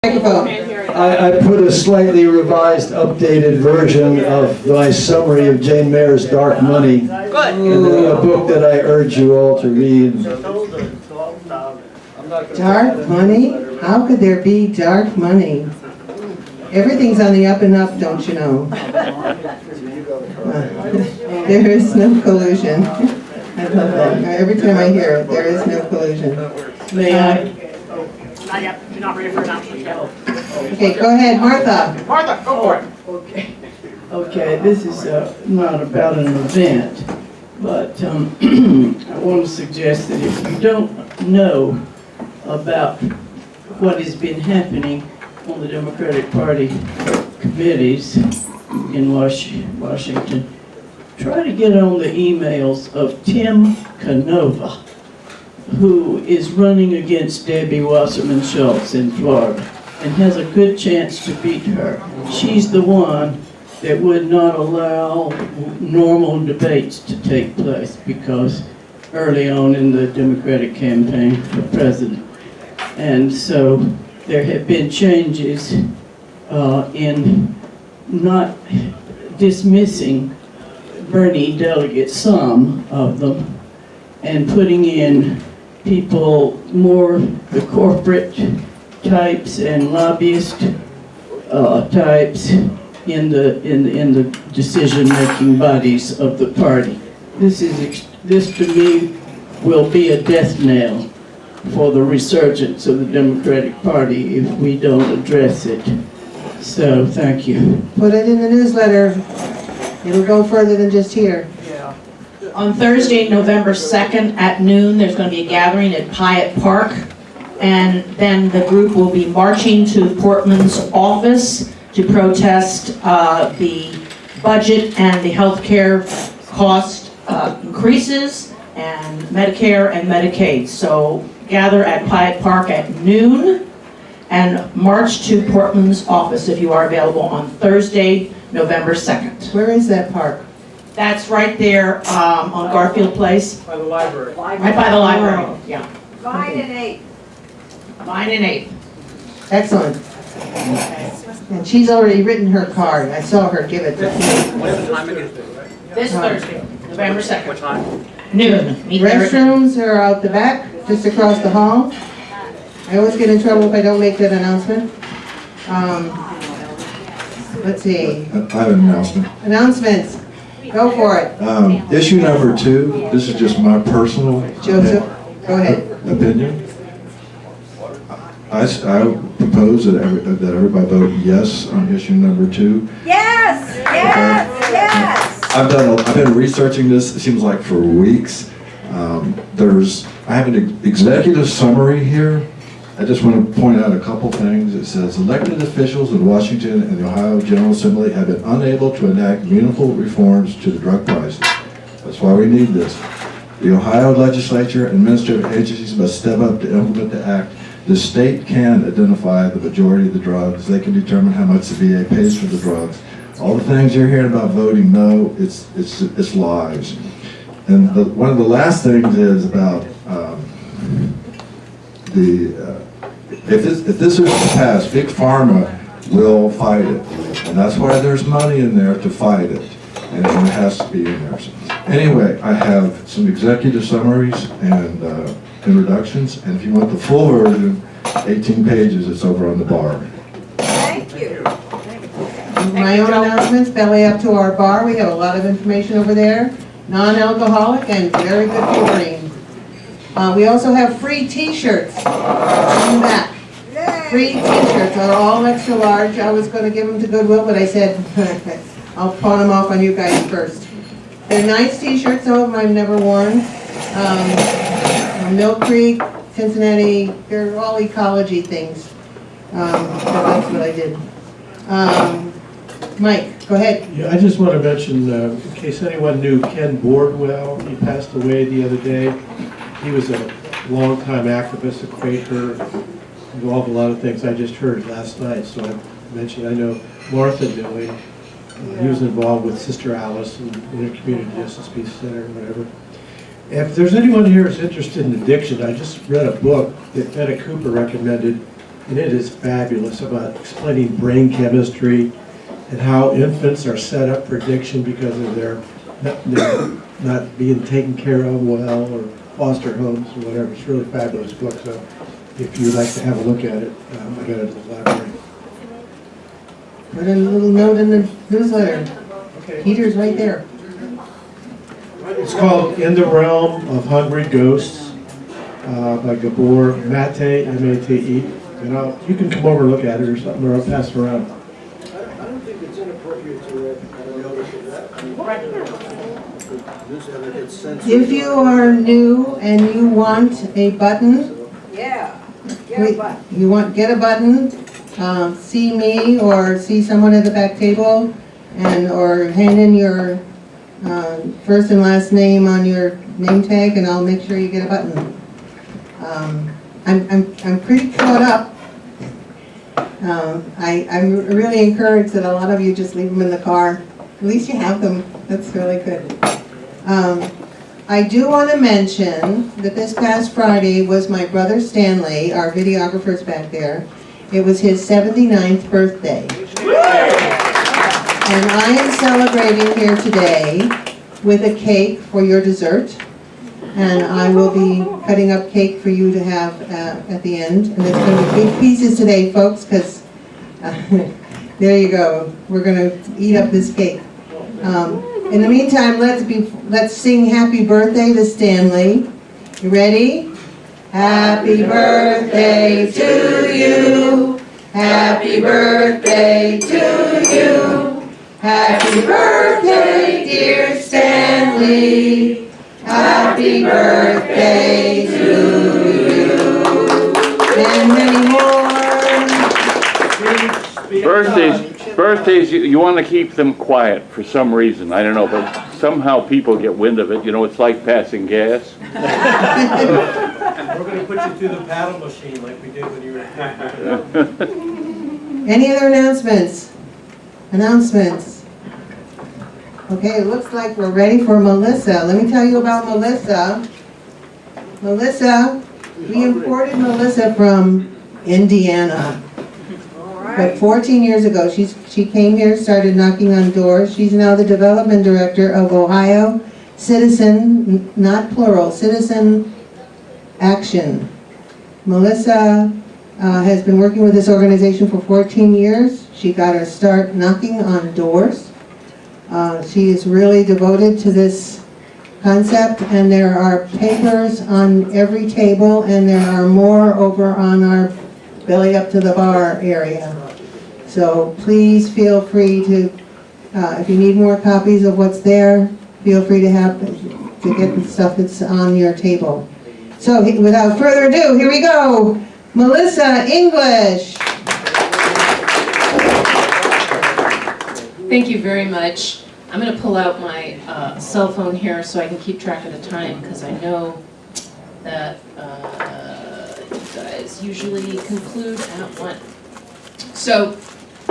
Microphone. I put a slightly revised, updated version of my summary of Jane Mayer's Dark Money. Good. A book that I urge you all to read. Dark money? How could there be dark money? Everything's on the up and up, don't you know? There is no collusion. I love that. Every time I hear it, there is no collusion. May I? Not yet. You're not ready for announcements yet. Okay, go ahead, Martha. Martha, go for it. Okay, this is not about an event, but I want to suggest that if you don't know about what has been happening on the Democratic Party committees in Washington, try to get on the emails of Tim Canova, who is running against Debbie Wasserman Schultz in Florida and has a good chance to beat her. She's the one that would not allow normal debates to take place because early on in the Democratic campaign for president. And so there have been changes in not dismissing Bernie delegates, some of them, and putting in people more the corporate types and lobbyist types in the decision-making bodies of the party. This to me will be a death knell for the resurgence of the Democratic Party if we don't address it. So thank you. Put it in the newsletter. It'll go further than just here. On Thursday, November 2nd at noon, there's going to be a gathering at Hyatt Park. And then the group will be marching to Portman's office to protest the budget and the health care cost increases and Medicare and Medicaid. So gather at Hyatt Park at noon and march to Portman's office if you are available on Thursday, November 2nd. Where is that park? That's right there on Garfield Place. By the library. Right by the library, yeah. Vine and 8. Vine and 8th. Excellent. And she's already written her card. I saw her give it to me. What's the time again? This Thursday, November 2nd. What time? Noon. Meet there at noon. Restrooms are out the back, just across the hall. I always get in trouble if I don't make that announcement. Let's see. I have an announcement. Announcements. Go for it. Issue number 2, this is just my personal Joseph, go ahead. opinion. I propose that everybody vote yes on issue number 2. Yes, yes, yes. I've been researching this, it seems like for weeks. I have an executive summary here. I just want to point out a couple things. It says, elected officials in Washington and the Ohio General Assembly have been unable to enact meaningful reforms to the drug prices. That's why we need this. The Ohio legislature and administrative agencies must step up to implement the act. The state can identify the majority of the drugs. They can determine how much the VA pays for the drugs. All the things you're hearing about voting no, it's lies. And one of the last things is about if this is passed, Big Pharma will fight it, and that's why there's money in there to fight it, and it has to be in there. So, anyway, I have some executive summaries and introductions, and if you want the full version, 18 pages, it's over on the bar. Thank you. My own announcements, belly up to our bar. We have a lot of information over there. Non-alcoholic and very good catering. We also have free t-shirts in the back. Free t-shirts are all extra large. I was going to give them to Goodwill, but I said, I'll pawn them off on you guys first. They're nice t-shirts, some of them I've never worn. Mill Creek, Cincinnati, they're all ecology things. So that's what I did. Mike, go ahead. Yeah, I just want to mention, in case anyone knew Ken Bordwell, he passed away the other day. He was a longtime activist, a Quaker, involved in a lot of things. I just heard last night, so I mentioned I know Martha Dilley. He was involved with Sister Alice in the Community Justice Peace Center or whatever. If there's anyone here who's interested in addiction, I just read a book that Etta Cooper recommended and it is fabulous about explaining brain chemistry and how infants are set up for addiction because of their not being taken care of well, or foster homes or whatever. It's a really fabulous book, so if you'd like to have a look at it, I got it at the library. Put a little note in the newsletter. Okay. Peter's right there. It's called In the Realm of Hungry Ghosts by Gabor Mate, M-A-T-E. And you can come over and look at it or something, or I'll pass it around. I don't think it's inappropriate to notice that. If you are new and you want a button, Yeah. Get a button. get a button, see me or see someone at the back table, or hand in your first and last name on your name tag, and I'll make sure you get a button. I'm pretty caught up. I'm really encouraged that a lot of you just leave them in the car. At least you have them. That's really good. I do want to mention that this past Friday was my brother Stanley, our videographer's back there. It was his 79th birthday. And I am celebrating here today with a cake for your dessert. And I will be cutting up cake for you to have at the end. And there's going to be big pieces today, folks, because there you go. We're going to eat up this cake. In the meantime, let's sing Happy Birthday to Stanley. You ready? Happy birthday to you. Happy birthday to you. Happy birthday, dear Stanley. Happy birthday to you. And many more. Birthdays, you want to keep them quiet for some reason. I don't know, but somehow people get wind of it. You know, it's like passing gas. We're going to put you through the paddle machine like we did when you were a kid. Any other announcements? Announcements. Okay, it looks like we're ready for Melissa. Let me tell you about Melissa. Melissa, we imported Melissa from Indiana. But 14 years ago, she came here, started knocking on doors. She's now the development director of Ohio Citizen, not plural, Citizen Action. Melissa has been working with this organization for 14 years. She got her start knocking on doors. She is really devoted to this concept, and there are papers on every table, and there are more over on our belly up to the bar area. So please feel free to, if you need more copies of what's there, feel free to get the stuff that's on your table. So without further ado, here we go. Melissa English. Thank you very much. I'm going to pull out my cell phone here so I can keep track of the time, because I know that you guys usually conclude at 1. So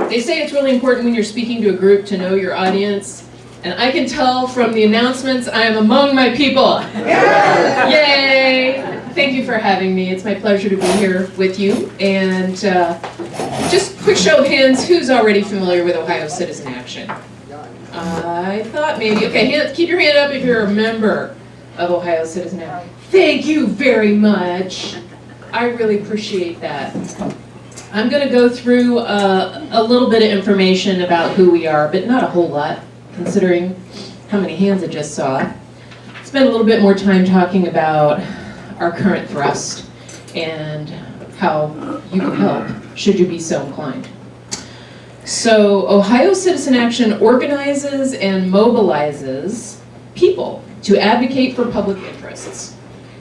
they say it's really important when you're speaking to a group to know your audience, and I can tell from the announcements I am among my people. Yay! Thank you for having me. It's my pleasure to be here with you. And just quick show of hands, who's already familiar with Ohio Citizen Action? I thought maybe, okay, keep your hand up if you're a member of Ohio Citizen Action. Thank you very much. I really appreciate that. I'm going to go through a little bit of information about who we are, but not a whole lot, considering how many hands I just saw. Spend a little bit more time talking about our current thrust and how you can help, should you be so inclined. So, Ohio Citizen Action organizes and mobilizes people to advocate for public interests.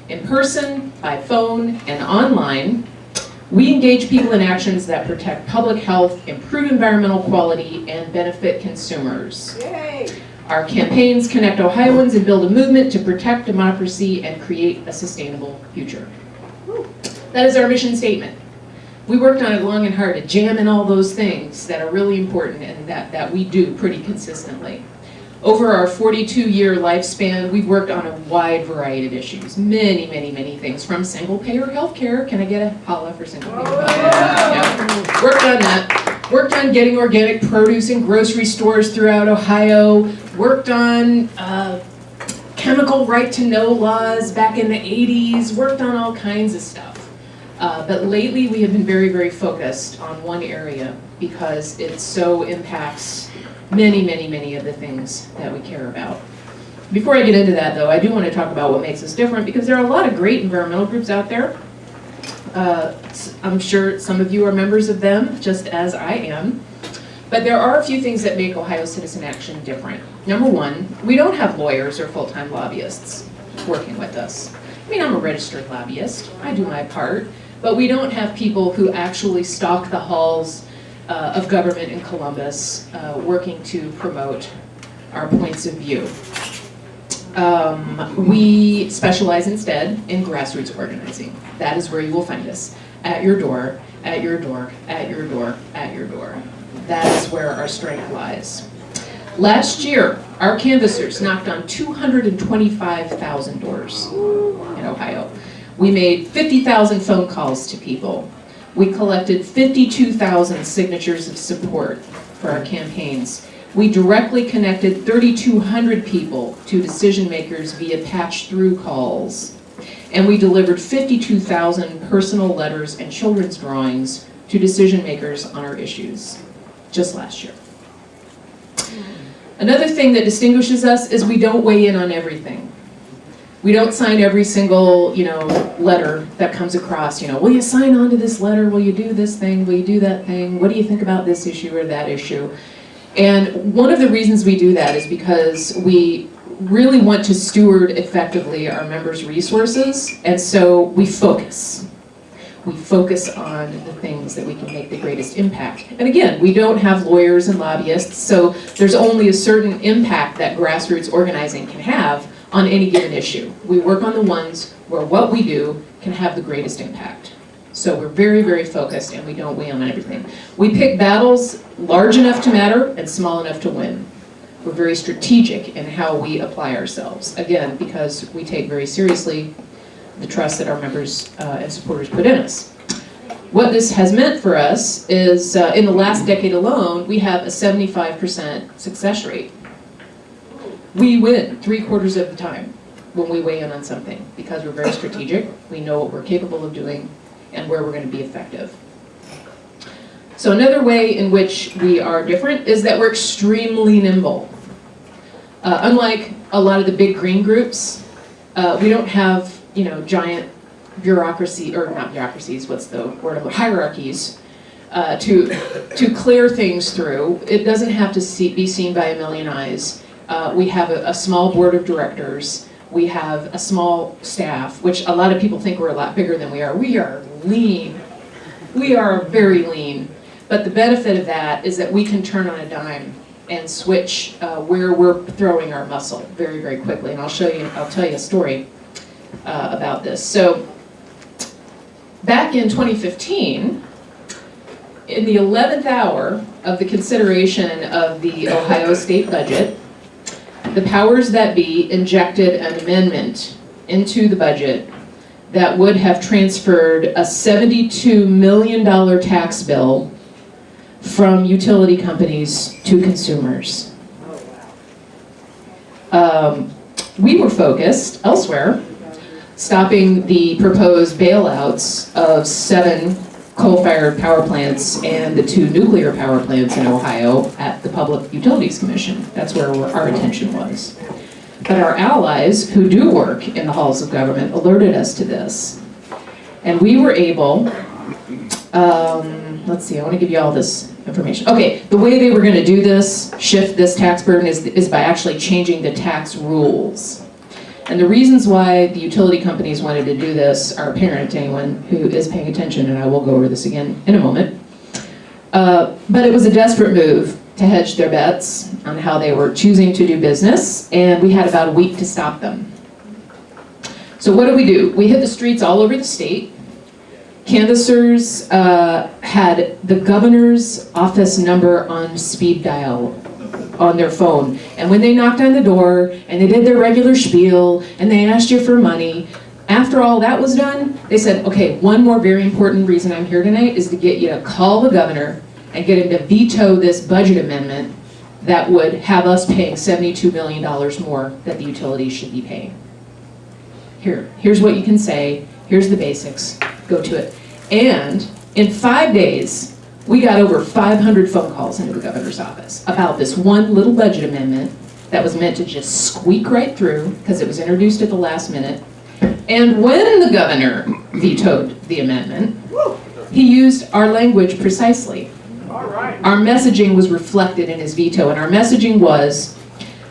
In person, by phone, and online, we engage people in actions that protect public health, improve environmental quality, and benefit consumers. Yay. Our campaigns connect Ohioans and build a movement to protect democracy and create a sustainable future. That is our mission statement. We worked on it long and hard to jam in all those things that are really important and that we do pretty consistently. Over our 42-year lifespan, we've worked on a wide variety of issues, many, many, many things, from single-payer healthcare. Can I get a holla for single-payer healthcare? Yeah. Worked on that. Worked on getting organic produce in grocery stores throughout Ohio. Worked on chemical right-to-know laws back in the 80s. Worked on all kinds of stuff. But lately, we have been very, very focused on one area because it so impacts many, many, many of the things that we care about. Before I get into that, though, I do want to talk about what makes us different, because there are a lot of great environmental groups out there. I'm sure some of you are members of them, just as I am. But there are a few things that make Ohio Citizen Action different. Number one, we don't have lawyers or full-time lobbyists working with us. I mean, I'm a registered lobbyist. I do my part. But we don't have people who actually stalk the halls of government in Columbus, working to promote our points of view. We specialize instead in grassroots organizing. That is where you will find us, at your door, at your door, at your door, at your door. That is where our strength lies. Last year, our canvassers knocked on 225,000 doors in Ohio. We made 50,000 phone calls to people. We collected 52,000 signatures of support for our campaigns. We directly connected 3,200 people to decision makers via patch-through calls. And we delivered 52,000 personal letters and children's drawings to decision makers on our issues, just last year. Another thing that distinguishes us is we don't weigh in on everything. We don't sign every single, letter that comes across, will you sign on to this letter? Will you do this thing? Will you do that thing? What do you think about this issue or that issue? And one of the reasons we do that is because we really want to steward effectively our members' resources, and so we focus. We focus on the things that we can make the greatest impact. And again, we don't have lawyers and lobbyists, so there's only a certain impact that grassroots organizing can have on any given issue. We work on the ones where what we do can have the greatest impact. So we're very, very focused, and we don't weigh in on everything. We pick battles large enough to matter and small enough to win. We're very strategic in how we apply ourselves. Again, because we take very seriously the trust that our members and supporters put in us. What this has meant for us is, in the last decade alone, we have a 75% success rate. We win 3/4 of the time when we weigh in on something, because we're very strategic, we know what we're capable of doing, and where we're going to be effective. So another way in which we are different is that we're extremely nimble. Unlike a lot of the big green groups, we don't have, giant bureaucracy, or not bureaucracies, what's the word, hierarchies, to clear things through. It doesn't have to be seen by a million eyes. We have a small board of directors. We have a small staff, which a lot of people think we're a lot bigger than we are. We are lean. We are very lean. But the benefit of that is that we can turn on a dime and switch where we're throwing our muscle very, very quickly. And I'll tell you a story about this. So back in 2015, in the 11th hour of the consideration of the Ohio state budget, the powers that be injected an amendment into the budget that would have transferred a $72 million tax bill from utility companies to consumers. We were focused elsewhere, stopping the proposed bailouts of 7 coal-fired power plants and the 2 nuclear power plants in Ohio at the Public Utilities Commission. That's where our attention was. But our allies, who do work in the halls of government, alerted us to this. And we were able, let's see, I want to give you all this information. Okay, the way they were going to do this, shift this tax burden, is by actually changing the tax rules. And the reasons why the utility companies wanted to do this are apparent to anyone who is paying attention, and I will go over this again in a moment. But it was a desperate move to hedge their bets on how they were choosing to do business, and we had about a week to stop them. So what did we do? We hit the streets all over the state. Canvassers had the governor's office number on speed dial. on their phone. And when they knocked on the door and they did their regular spiel and they asked you for money, after all that was done, they said, okay, one more very important reason I'm here tonight is to get you to call the governor and get him to veto this budget amendment that would have us paying $72 million more that the utilities should be paying. Here's what you can say, here's the basics, go to it. And in 5 days, we got over 500 phone calls into the governor's office about this one little budget amendment that was meant to just squeak right through because it was introduced at the last minute. And when the governor vetoed the amendment, he used our language precisely. Our messaging was reflected in his veto, and our messaging was,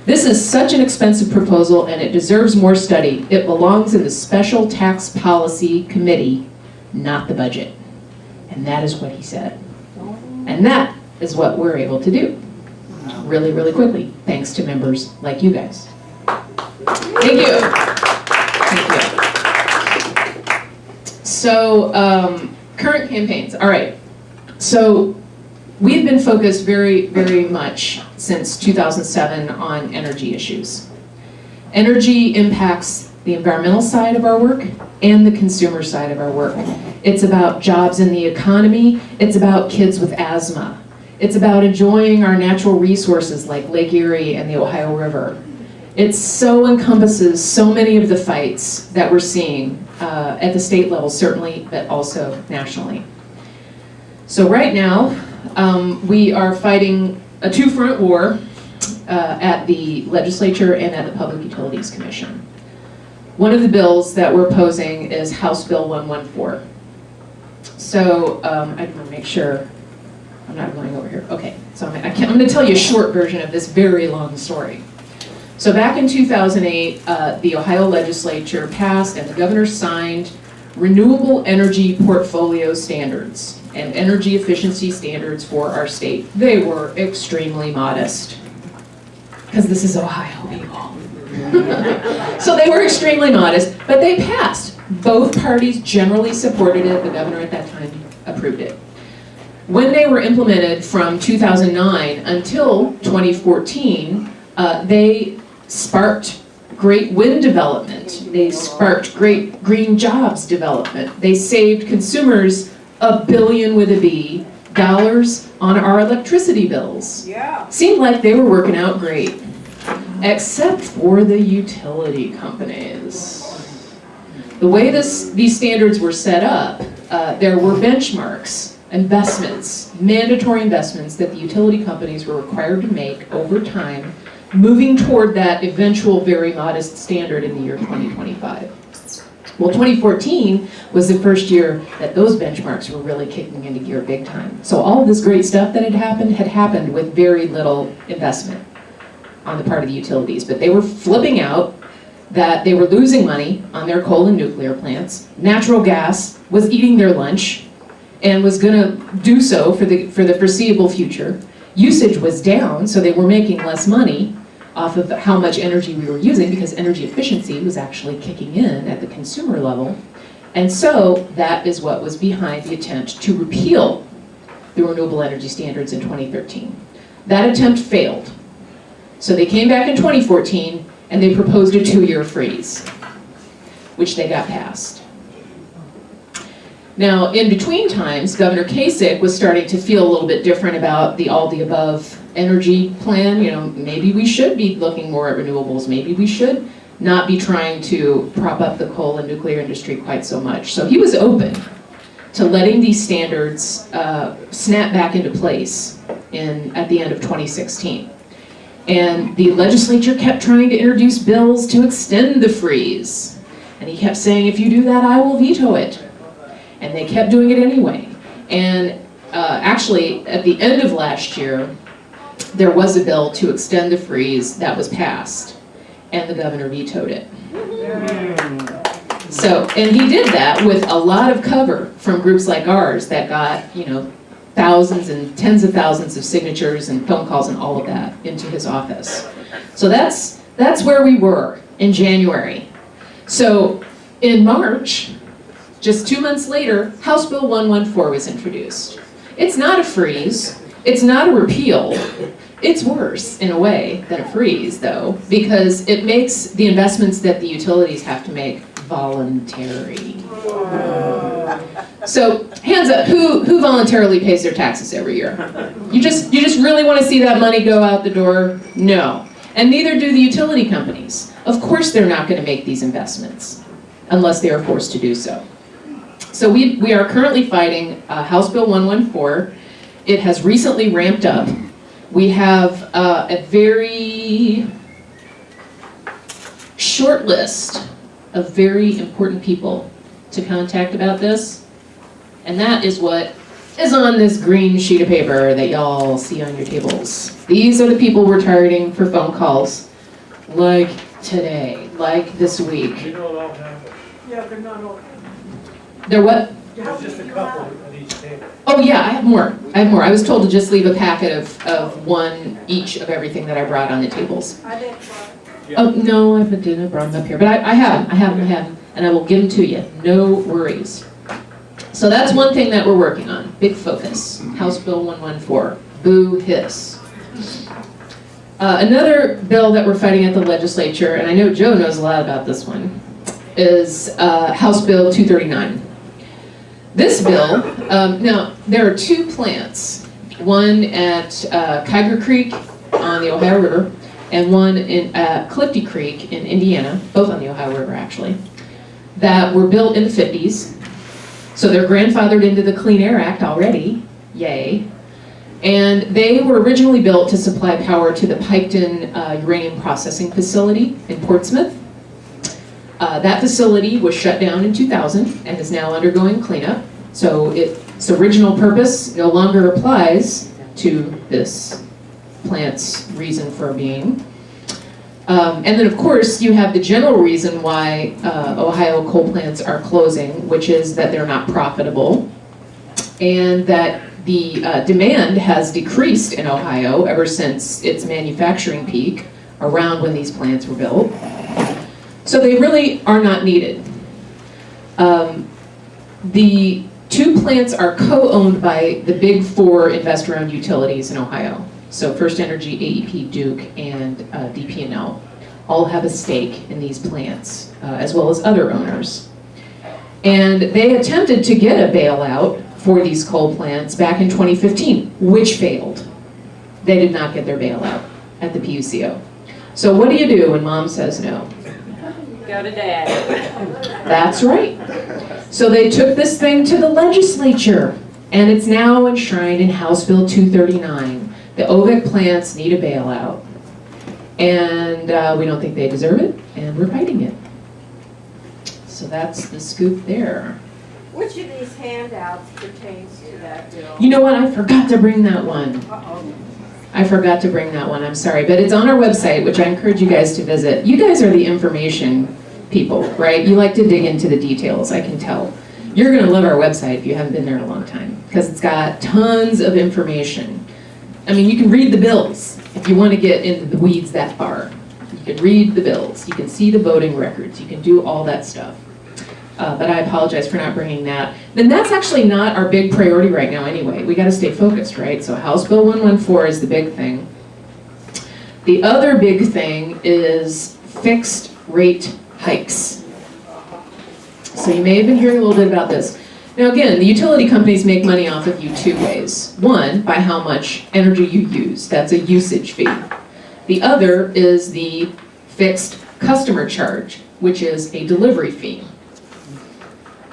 this is such an expensive proposal and it deserves more study. It belongs in the Special Tax Policy Committee, not the budget. And that is what he said. And that is what we're able to do really, really quickly, thanks to members like you guys. Thank you. Thank you. So, current campaigns. All right. So, we've been focused very, very much since 2007 on energy issues. Energy impacts the environmental side of our work and the consumer side of our work. It's about jobs in the economy. It's about kids with asthma. It's about enjoying our natural resources like Lake Erie and the Ohio River. It so encompasses so many of the fights that we're seeing at the state level, certainly, but also nationally. So right now, we are fighting a two-front war at the legislature and at the Public Utilities Commission. One of the bills that we're opposing is House Bill 114. So I want to make sure I'm not going over here. Okay, so I'm going to tell you a short version of this very long story. So back in 2008, the Ohio legislature passed and the governor signed renewable energy portfolio standards and energy efficiency standards for our state. They were extremely modest, because this is Ohio, people. So they were extremely modest, but they passed. Both parties generally supported it. The governor at that time approved it. When they were implemented from 2009 until 2014, they sparked great wind development. They sparked great green jobs development. They saved consumers $1 billion with a B dollars on our electricity bills. Yeah. Seemed like they were working out great, except for the utility companies. The way these standards were set up, there were benchmarks, investments, mandatory investments that the utility companies were required to make over time, moving toward that eventual very modest standard in the year 2025. Well, 2014 was the first year that those benchmarks were really kicking into gear big time. So all of this great stuff that had happened with very little investment on the part of the utilities. But they were flipping out that they were losing money on their coal and nuclear plants. Natural gas was eating their lunch and was going to do so for the foreseeable future. Usage was down, so they were making less money off of how much energy we were using, because energy efficiency was actually kicking in at the consumer level. And so that is what was behind the attempt to repeal the renewable energy standards in 2013. That attempt failed. So they came back in 2014 and they proposed a 2-year freeze, which they got passed. Now, in between times, Governor Kasich was starting to feel a little bit different about the all-the-above energy plan. You know, maybe we should be looking more at renewables. Maybe we should not be trying to prop up the coal and nuclear industry quite so much. So he was open to letting these standards snap back into place at the end of 2016. And the legislature kept trying to introduce bills to extend the freeze. And he kept saying, if you do that, I will veto it. And they kept doing it anyway. And actually, at the end of last year, there was a bill to extend the freeze that was passed, and the governor vetoed it. So, and he did that with a lot of cover from groups like ours that got, you know, thousands and tens of thousands of signatures and phone calls and all of that into his office. So that's where we were in January. So in March, just 2 months later, House Bill 114 was introduced. It's not a freeze, it's not a repeal, It's worse in a way than a freeze though, because it makes the investments that the utilities have to make voluntary. So hands up, who voluntarily pays their taxes every year? You just really want to see that money go out the door? No. And neither do the utility companies. Of course they're not going to make these investments unless they are forced to do so. So we are currently fighting House Bill 114. It has recently ramped up. We have a very short list of very important people to contact about this. And that is what is on this green sheet of paper that y'all see on your tables. These are the people we're targeting for phone calls, like today, like this week. You don't all have it. Yeah, they're not all. They're what? There's just a couple at each table. Oh yeah, I have more. I was told to just leave a packet of one each of everything that I brought on the tables. I didn't. Oh, no, I didn't brought them up here, but I have them, and I will give them to you, no worries. So that's one thing that we're working on, big focus, House Bill 114, boo hiss. Another bill that we're fighting at the legislature, and I know Joe knows a lot about this one, is House Bill 239. This bill, now there are two plants, one at Kyger Creek on the Ohio River, and one in Clifty Creek in Indiana, both on the Ohio River actually, that were built in the 50s. So they're grandfathered into the Clean Air Act already, yay. And they were originally built to supply power to the Piketon uranium processing facility in Portsmouth. That facility was shut down in 2000 and is now undergoing cleanup. So its original purpose no longer applies to this plant's reason for being. And then of course you have the general reason why Ohio coal plants are closing, which is that they're not profitable and that the demand has decreased in Ohio ever since its manufacturing peak around when these plants were built. So they really are not needed. The two plants are co-owned by the big four investor-owned utilities in Ohio. So First Energy, AEP, Duke, and DP&L all have a stake in these plants, as well as other owners. And they attempted to get a bailout for these coal plants back in 2015, which failed. They did not get their bailout at the PUCO. So what do you do when mom says no? Go to dad. That's right. So they took this thing to the legislature, and it's now enshrined in House Bill 239. The OVEC plants need a bailout, and we don't think they deserve it, and we're fighting it. So that's the scoop there. Which of these handouts pertains to that bill? You know what, I forgot to bring that one. Uh-oh. I forgot to bring that one, I'm sorry, but it's on our website, which I encourage you guys to visit. You guys are the information people, right? You like to dig into the details, I can tell. You're gonna love our website if you haven't been there in a long time, because it's got tons of information. I mean, you can read the bills if you want to get into the weeds that far. You can read the bills, you can see the voting records, you can do all that stuff. But I apologize for not bringing that. Then that's actually not our big priority right now anyway. We got to stay focused, right? So House Bill 114 is the big thing. The other big thing is fixed rate hikes. So you may have been hearing a little bit about this. Now again, the utility companies make money off of you two ways. One, by how much energy you use. That's a usage fee. The other is the fixed customer charge, which is a delivery fee.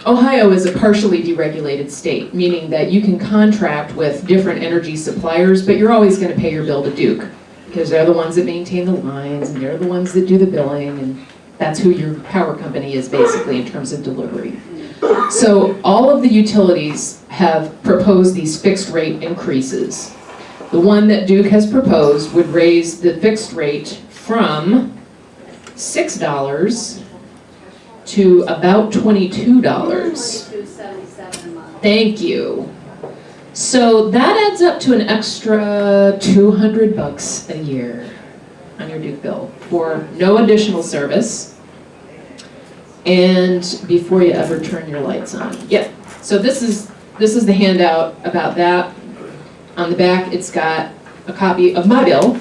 Ohio is a partially deregulated state, meaning that you can contract with different energy suppliers, but you're always going to pay your bill to Duke, because they're the ones that maintain the lines, and they're the ones that do the billing, and that's who your power company is basically in terms of delivery. So all of the utilities have proposed these fixed rate increases. The one that Duke has proposed would raise the fixed rate from $6 to about $22. $22.77 a month. Thank you. So that adds up to an extra $200 a year on your Duke bill for no additional service and before you ever turn your lights on. Yep. So this is the handout about that. On the back it's got a copy of my bill,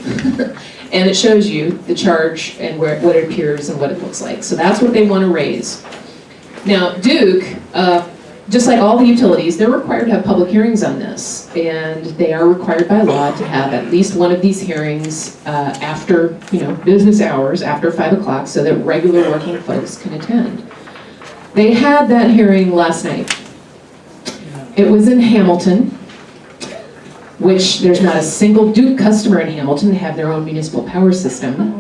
and it shows you the charge and what it appears and what it looks like. So that's what they want to raise. Now, Duke, just like all the utilities, they're required to have public hearings on this, and they are required by law to have at least one of these hearings after, business hours, after 5 o'clock, so that regular working folks can attend. They had that hearing last night. It was in Hamilton, which there's not a single Duke customer in Hamilton. They have their own municipal power system.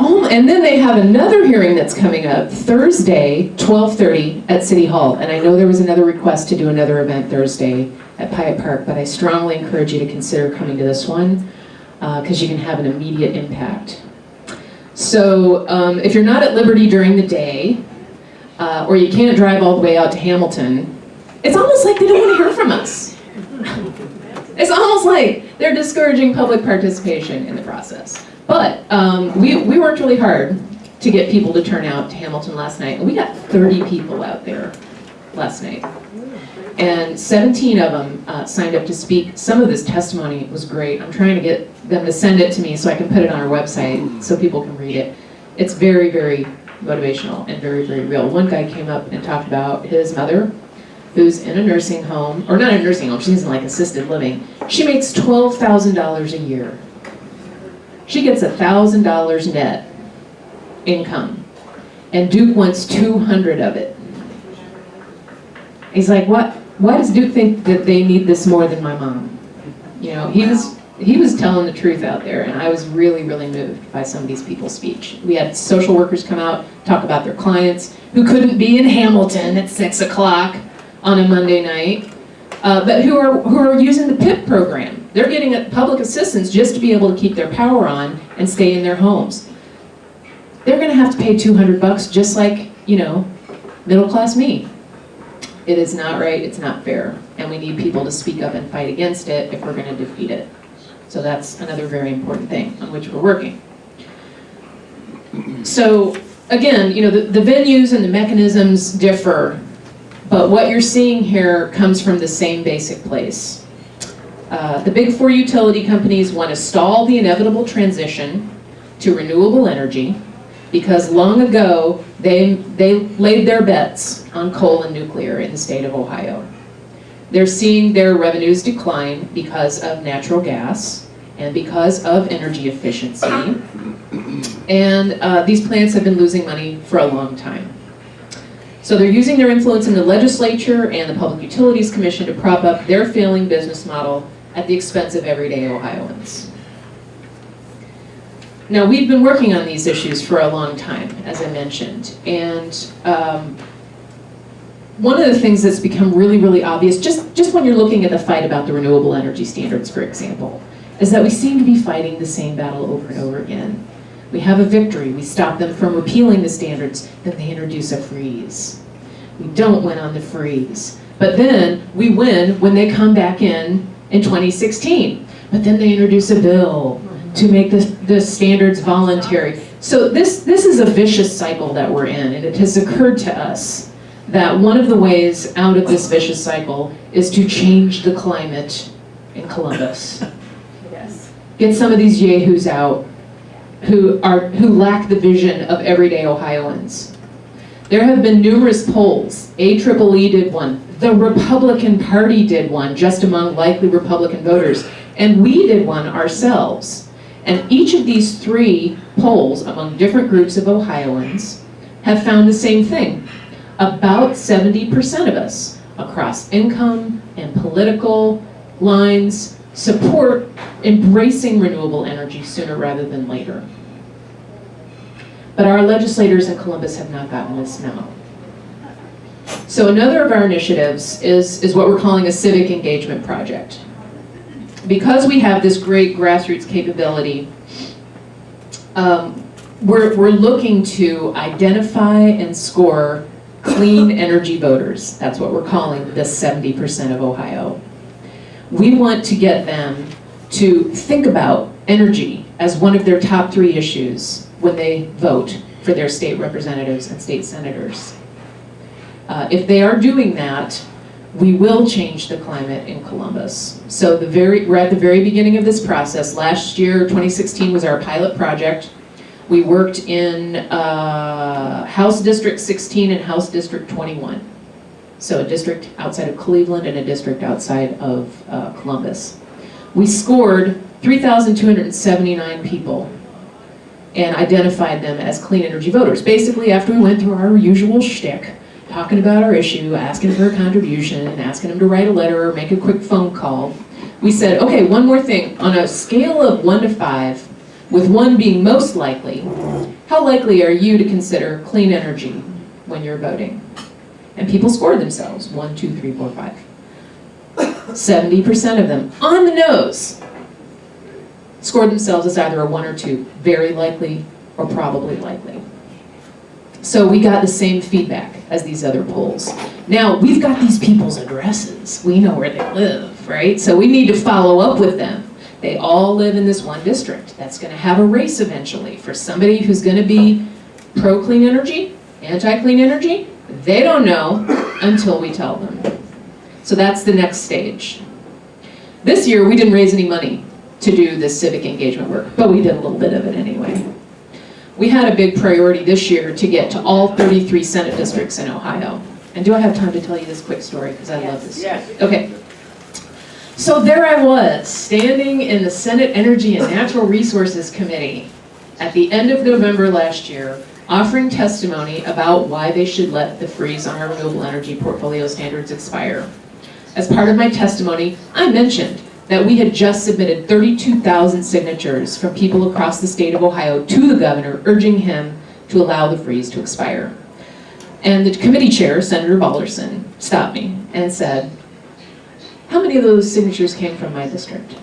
Oh, and then they have another hearing that's coming up Thursday, 12:30 at City Hall. And I know there was another request to do another event Thursday at Pyatt Park, but I strongly encourage you to consider coming to this one because you can have an immediate impact. So if you're not at Liberty during the day, or you can't drive all the way out to Hamilton, it's almost like they don't want to hear from us. It's almost like they're discouraging public participation in the process. But we worked really hard to get people to turn out to Hamilton last night, and we got 30 people out there last night. And 17 of them signed up to speak. Some of this testimony was great. I'm trying to get them to send it to me so I can put it on our website so people can read it. It's very, very motivational and very, very real. One guy came up and talked about his mother, who's in a nursing home, or not a nursing home, she's in like assisted living. She makes $12,000 a year. She gets $1,000 net income, and Duke wants 200 of it. He's like, what? Why does Duke think that they need this more than my mom? He was telling the truth out there, and I was really, really moved by some of these people's speech. We had social workers come out, talk about their clients who couldn't be in Hamilton at 6 o'clock on a Monday night, but who are using the PIP program. They're getting public assistance just to be able to keep their power on and stay in their homes. They're going to have to pay $200 just like, middle-class me. It is not right, it's not fair, and we need people to speak up and fight against it if we're going to defeat it. So that's another very important thing on which we're working. So again, the venues and the mechanisms differ, but what you're seeing here comes from the same basic place. The big four utility companies want to stall the inevitable transition to renewable energy because long ago they laid their bets on coal and nuclear in the state of Ohio. They're seeing their revenues decline because of natural gas and because of energy efficiency. And these plants have been losing money for a long time. So they're using their influence in the legislature and the Public Utilities Commission to prop up their failing business model at the expense of everyday Ohioans. Now, we've been working on these issues for a long time, as I mentioned, and one of the things that's become really, really obvious, just when you're looking at the fight about the renewable energy standards, for example, is that we seem to be fighting the same battle over and over again. We have a victory, we stop them from repealing the standards, then they introduce a freeze. We don't win on the freeze, but then we win when they come back in 2016. But then they introduce a bill to make the standards voluntary. So this is a vicious cycle that we're in, and it has occurred to us that one of the ways out of this vicious cycle is to change the climate in Columbus. Yes. Get some of these yahoos out who lack the vision of everyday Ohioans. There have been numerous polls. AEEE did one. The Republican Party did one, just among likely Republican voters. And we did one ourselves. And each of these 3 polls among different groups of Ohioans have found the same thing. About 70% of us across income and political lines support embracing renewable energy sooner rather than later. But our legislators in Columbus have not gotten this memo. So another of our initiatives is what we're calling a civic engagement project. Because we have this great grassroots capability, we're looking to identify and score clean energy voters. That's what we're calling the 70% of Ohio. We want to get them to think about energy as one of their top 3 issues when they vote for their state representatives and state senators. If they are doing that, we will change the climate in Columbus. So we're at the very beginning of this process. Last year, 2016 was our pilot project. We worked in House District 16 and House District 21. So a district outside of Cleveland and a district outside of Columbus. We scored 3,279 people and identified them as clean energy voters. Basically, after we went through our usual shtick, talking about our issue, asking for a contribution, and asking them to write a letter or make a quick phone call, we said, okay, one more thing. On a scale of 1 to 5, with 1 being most likely, how likely are you to consider clean energy when you're voting? And people scored themselves, 1, 2, 3, 4, 5. 70% of them, on the nose, scored themselves as either a 1 or 2, very likely or probably likely. So we got the same feedback as these other polls. Now, we've got these people's addresses. We know where they live, right? So we need to follow up with them. They all live in this one district. That's going to have a race eventually for somebody who's going to be pro-clean energy, anti-clean energy. They don't know until we tell them. So that's the next stage. This year, we didn't raise any money to do this civic engagement work, but we did a little bit of it anyway. We had a big priority this year to get to all 33 Senate districts in Ohio. And do I have time to tell you this quick story? Because I love this. Yes. Okay. So there I was, standing in the Senate Energy and Natural Resources Committee at the end of November last year, offering testimony about why they should let the freeze on our renewable energy portfolio standards expire. As part of my testimony, I mentioned that we had just submitted 32,000 signatures from people across the state of Ohio to the governor, urging him to allow the freeze to expire. And the committee chair, Senator Balderson, stopped me and said, how many of those signatures came from my district?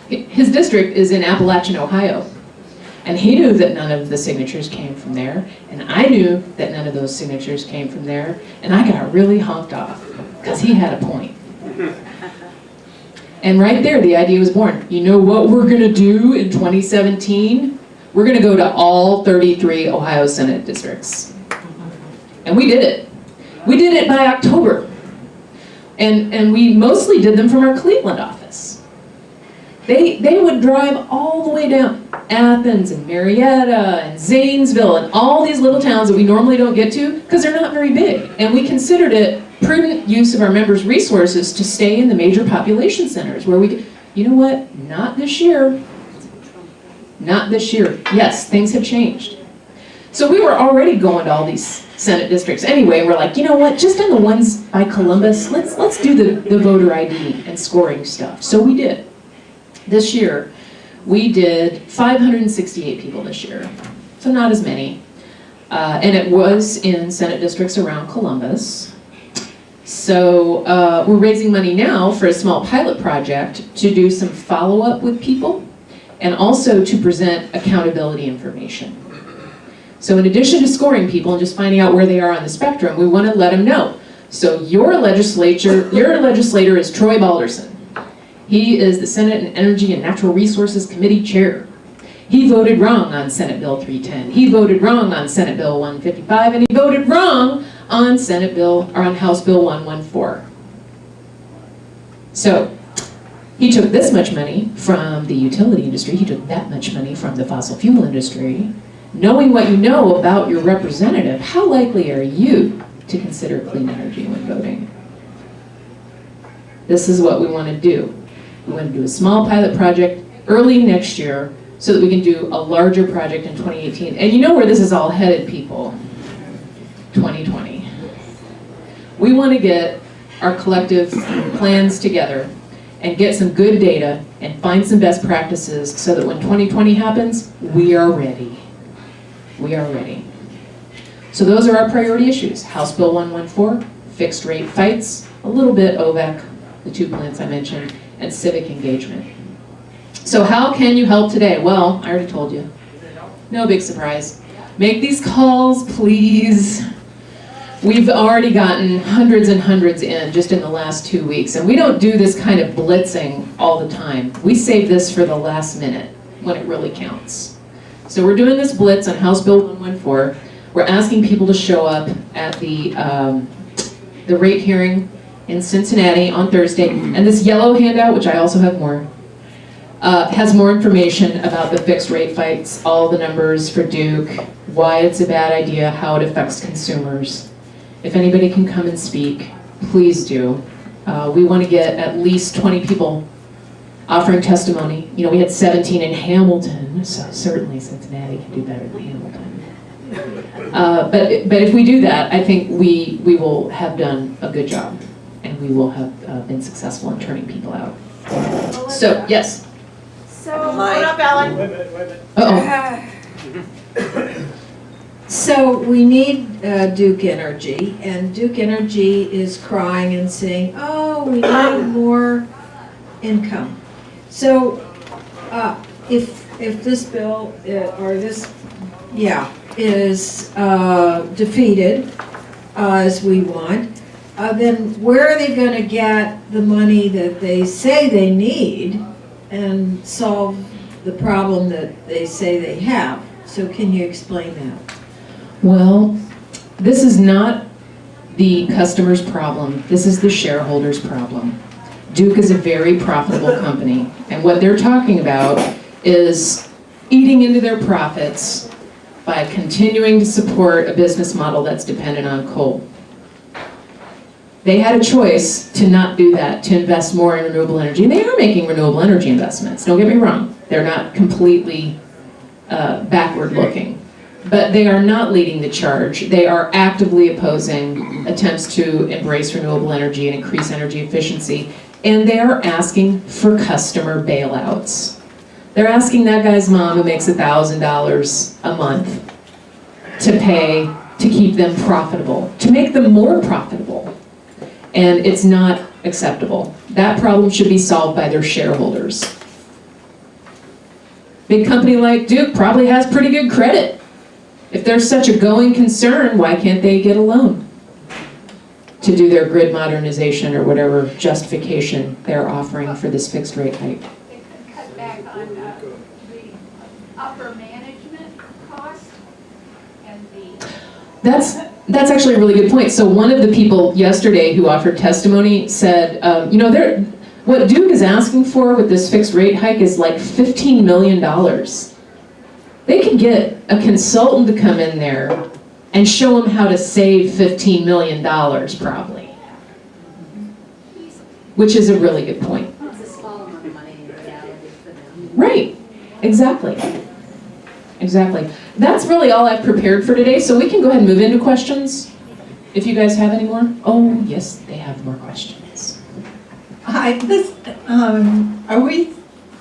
His district is in Appalachian, Ohio. And he knew that none of the signatures came from there, and I knew that none of those signatures came from there, and I got really honked off, because he had a point. And right there, the idea was born. You know what we're gonna do in 2017? We're gonna go to all 33 Ohio Senate districts. And we did it. We did it by October. And we mostly did them from our Cleveland office. They would drive all the way down Athens and Marietta and Zanesville and all these little towns that we normally don't get to because they're not very big. And we considered it prudent use of our members' resources to stay in the major population centers where we, you know what, not this year. Not this year. Yes, things have changed. So we were already going to all these Senate districts anyway. We're like, you know what, just on the ones by Columbus, let's do the voter ID and scoring stuff. So we did. This year, we did 568 people this year, so not as many. And it was in Senate districts around Columbus. So we're raising money now for a small pilot project to do some follow-up with people and also to present accountability information. So in addition to scoring people and just finding out where they are on the spectrum, we want to let them know. So your legislator is Troy Balderson. He is the Senate Energy and Natural Resources Committee Chair. He voted wrong on Senate Bill 310. He voted wrong on Senate Bill 155, and he voted wrong on House Bill 114. So he took this much money from the utility industry. He took that much money from the fossil fuel industry. Knowing what you know about your representative, how likely are you to consider clean energy when voting? This is what we want to do. We want to do a small pilot project early next year so that we can do a larger project in 2018. And you know where this is all headed, people? 2020. We want to get our collective plans together and get some good data and find some best practices so that when 2020 happens, we are ready. We are ready. So those are our priority issues. House Bill 114, fixed rate fights, a little bit OVAC, the 2 plants I mentioned, and civic engagement. So how can you help today? Well, I already told you. No big surprise. Make these calls, please. We've already gotten hundreds and hundreds in just in the last 2 weeks, and we don't do this kind of blitzing all the time. We save this for the last minute when it really counts. So we're doing this blitz on House Bill 114. We're asking people to show up at the rate hearing in Cincinnati on Thursday. And this yellow handout, which I also have more, has more information about the fixed rate fights, all the numbers for Duke, why it's a bad idea, how it affects consumers. If anybody can come and speak, please do. We want to get at least 20 people offering testimony. You know, we had 17 in Hamilton, so certainly Cincinnati can do better than Hamilton. But if we do that, I think we will have done a good job, and we will have been successful in turning people out. So, yes. So, hold up, Ellen. Uh-oh. So we need Duke Energy, and Duke Energy is crying and saying, oh, we need more income. So if this bill, or this, is defeated as we want, then where are they going to get the money that they say they need and solve the problem that they say they have? So can you explain that? Well, this is not the customer's problem. This is the shareholder's problem. Duke is a very profitable company, and what they're talking about is eating into their profits by continuing to support a business model that's dependent on coal. They had a choice to not do that, to invest more in renewable energy. And they are making renewable energy investments, don't get me wrong. They're not completely backward looking. But they are not leading the charge. They are actively opposing attempts to embrace renewable energy and increase energy efficiency. And they are asking for customer bailouts. They're asking that guy's mom who makes $1,000 a month to pay to keep them profitable, to make them more profitable. And it's not acceptable. That problem should be solved by their shareholders. Big company like Duke probably has pretty good credit. If there's such a going concern, why can't they get a loan to do their grid modernization or whatever justification they're offering for this fixed rate hike? It could cut back on the upper management cost and the... That's actually a really good point. So one of the people yesterday who offered testimony said, what Duke is asking for with this fixed rate hike is like $15 million. They could get a consultant to come in there and show them how to save $15 million probably, which is a really good point. It's a small amount of money in reality for them. Right, exactly. Exactly. That's really all I've prepared for today, so we can go ahead and move into questions if you guys have any more. Oh, yes, they have more questions. Hi, are we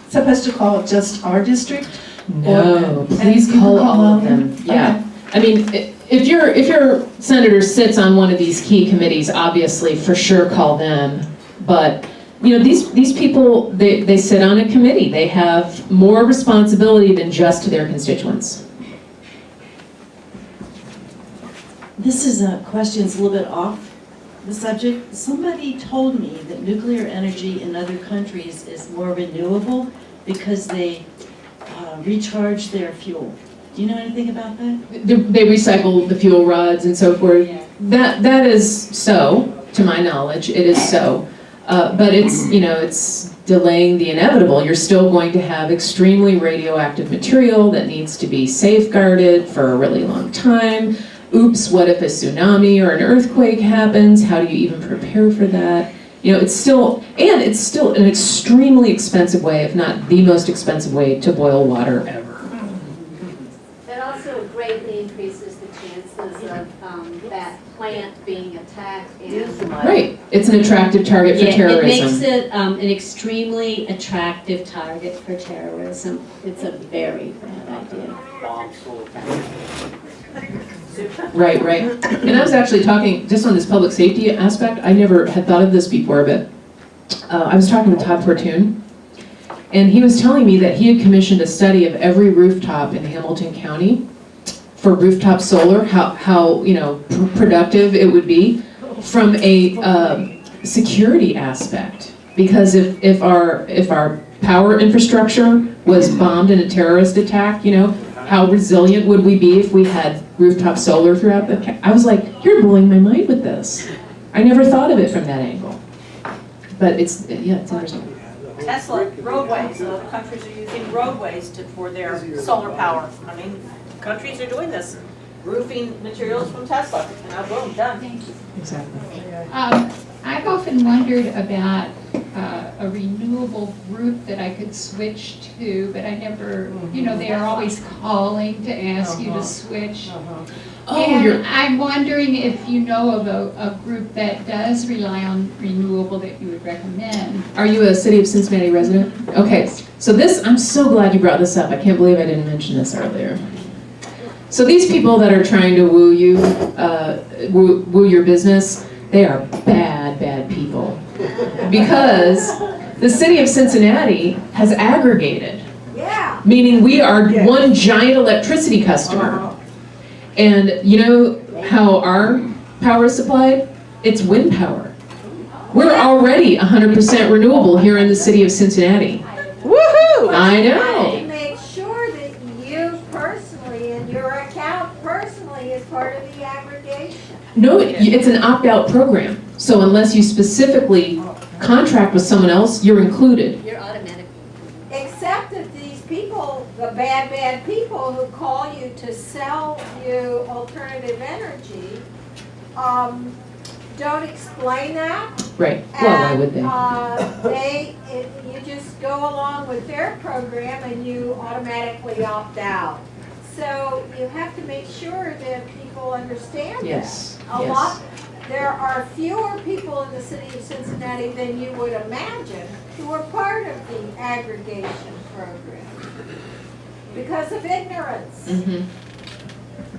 supposed to call it just our district? No, please call all of them. Yeah. I mean, if your senator sits on one of these key committees, obviously, for sure call them. But, you know, these people, they sit on a committee. They have more responsibility than just to their constituents. This is a question's a little bit off the subject. Somebody told me that nuclear energy in other countries is more renewable because they recharge their fuel. Do you know anything about that? They recycle the fuel rods and so forth. Yeah. That is so, to my knowledge, it is so. But it's delaying the inevitable. You're still going to have extremely radioactive material that needs to be safeguarded for a really long time. Oops, what if a tsunami or an earthquake happens? How do you even prepare for that? You know, it's still an extremely expensive way, if not the most expensive way, to boil water ever. That also greatly increases the chances of that plant being attacked and... Right, it's an attractive target for terrorism. It makes it an extremely attractive target for terrorism. It's a very bad idea. Right. And I was actually talking, just on this public safety aspect, I never had thought of this before, but I was talking with Todd Fortune, and he was telling me that he had commissioned a study of every rooftop in Hamilton County for rooftop solar, how productive it would be from a security aspect. Because if our power infrastructure was bombed in a terrorist attack, how resilient would we be if we had rooftop solar throughout I was like, you're blowing my mind with this. I never thought of it from that angle. But it's interesting. Tesla roadways, other countries are using roadways for their solar power. I mean, countries are doing this. Roofing materials from Tesla, and now boom, done. Exactly. I've often wondered about a renewable group that I could switch to, but I never, they are always calling to ask you to switch. And I'm wondering if you know of a group that does rely on renewable that you would recommend. Are you a City of Cincinnati resident? Okay, so I'm so glad you brought this up. I can't believe I didn't mention this earlier. So these people that are trying to woo you, woo your business, they are bad, bad people. Because the City of Cincinnati has aggregated. Yeah. Meaning we are one giant electricity customer. And you know how our power is supplied? It's wind power. We're already 100% renewable here in the City of Cincinnati. Woohoo! I know. Make sure that you personally and your account personally is part of the aggregation. No, it's an opt-out program. So unless you specifically contract with someone else, you're included. You're automatic. Except that these people, the bad, bad people who call you to sell you alternative energy, don't explain that. Right. Well, why would they? You just go along with their program and you automatically opt out. So you have to make sure that people understand Yes. that. There are fewer people in the City of Cincinnati than you would imagine who are part of the aggregation program because of ignorance. Mm-hmm.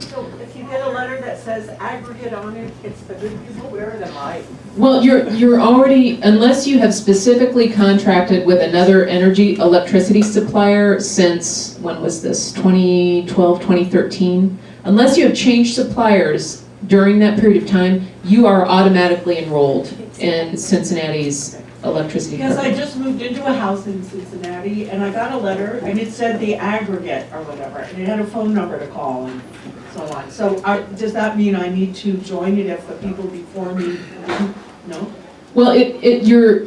So if you get a letter that says aggregate on it, it's the good people, where are the light? Well, you're already, unless you have specifically contracted with another electricity supplier since, when was this, 2012, 2013? Unless you have changed suppliers during that period of time, you are automatically enrolled in Cincinnati's electricity Because I program. just moved into a house in Cincinnati and I got a letter and it said the aggregate or whatever, and it had a phone number to call and so on. So does that mean I need to join it if the people before me didn't? No? Well, your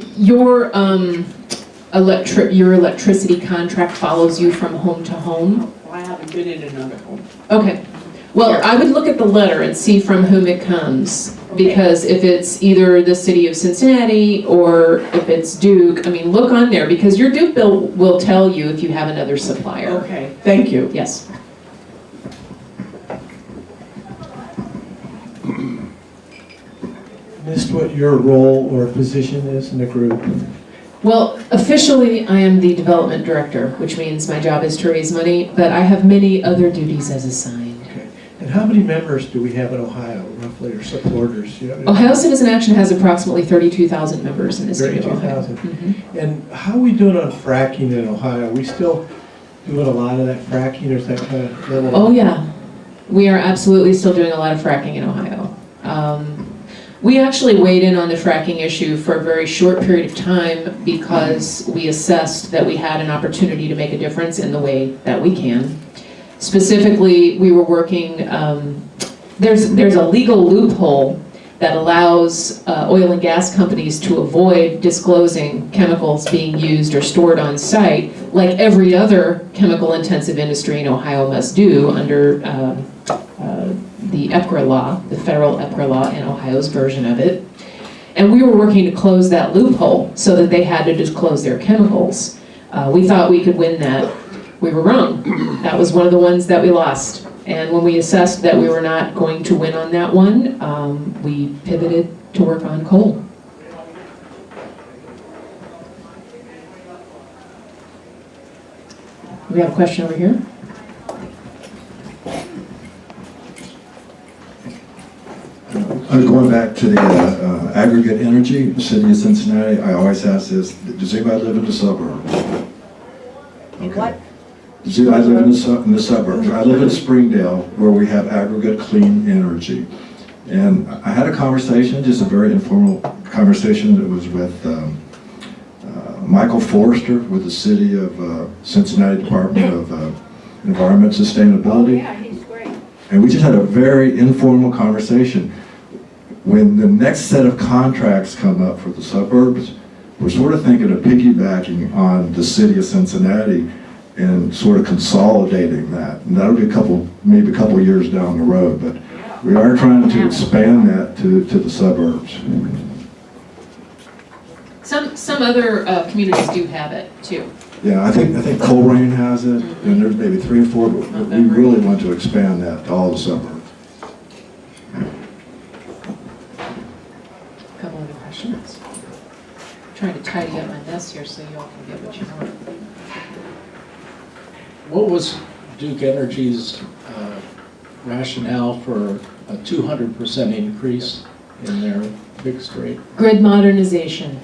electricity contract follows you from home to home. Well, I haven't been in another home. Okay. Well, I would look at the letter and see from whom it comes, because if it's either the City of Cincinnati or if it's Duke, I mean, look on there, because your Duke bill will tell you if you have another supplier. Okay, thank you. Yes. Missed what your role or position is in the group. Well, officially, I am the development director, which means my job is to raise money, but I have many other duties as assigned. Okay. And how many members do we have in Ohio, roughly, or supporters? Ohio Citizen Action has approximately 32,000 members in the state of Ohio. 32,000. And how are we doing on fracking in Ohio? Are we still doing a lot of that fracking, or is that kind of level? Oh, yeah. We are absolutely still doing a lot of fracking in Ohio. We actually weighed in on the fracking issue for a very short period of time because we assessed that we had an opportunity to make a difference in the way that we can. Specifically, we were working, there's a legal loophole that allows oil and gas companies to avoid disclosing chemicals being used or stored on site, like every other chemical-intensive industry in Ohio must do under the EPCRA law, the federal EPCRA law, and Ohio's version of it. And we were working to close that loophole so that they had to disclose their chemicals. We thought we could win that. We were wrong. That was one of the ones that we lost. And when we assessed that we were not going to win on that one, we pivoted to work on coal. We have a question over here. Going back to the aggregate energy, the City of Cincinnati, I always ask this, does anybody live in the suburbs? Okay. What? I live in the suburbs. I live in Springdale, where we have aggregate clean energy. And I had a conversation, just a very informal conversation that was with Michael Forrester with the City of Cincinnati Department of environment sustainability. Yeah, he's great. And we just had a very informal conversation. When the next set of contracts come up for the suburbs, we're sort of thinking of piggybacking on the city of Cincinnati and sort of consolidating that. And that'll be maybe a couple of years down the road, but we are trying to expand that to the suburbs. Some other communities do have it too. Yeah, I think Coleraine has it, and there's maybe 3 or 4, but we really want to expand that to all the suburbs. Couple other questions. Trying to tidy up my mess here so you all can get what you want. What was Duke Energy's rationale for a 200% increase in their fixed rate? Grid modernization.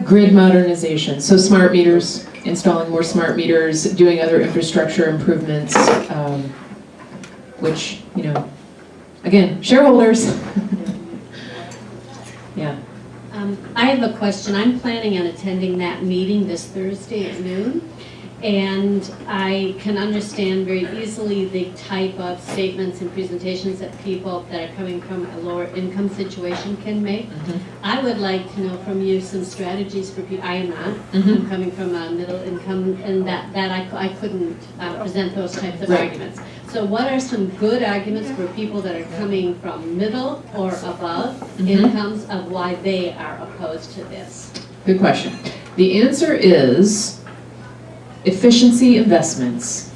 Grid modernization, so smart meters, installing more smart meters, doing other infrastructure improvements, which, you know, again, shareholders. Yeah. I have a question. I'm planning on attending that meeting this Thursday at noon. And I can understand very easily the type of statements and presentations that people that are coming from a lower income situation can make. I would like to know from you some strategies for people. I am not. I'm coming from a middle income, and that I couldn't present those types of arguments. So what are some good arguments for people that are coming from middle or above incomes of why they are opposed to this? Good question. The answer is efficiency investments.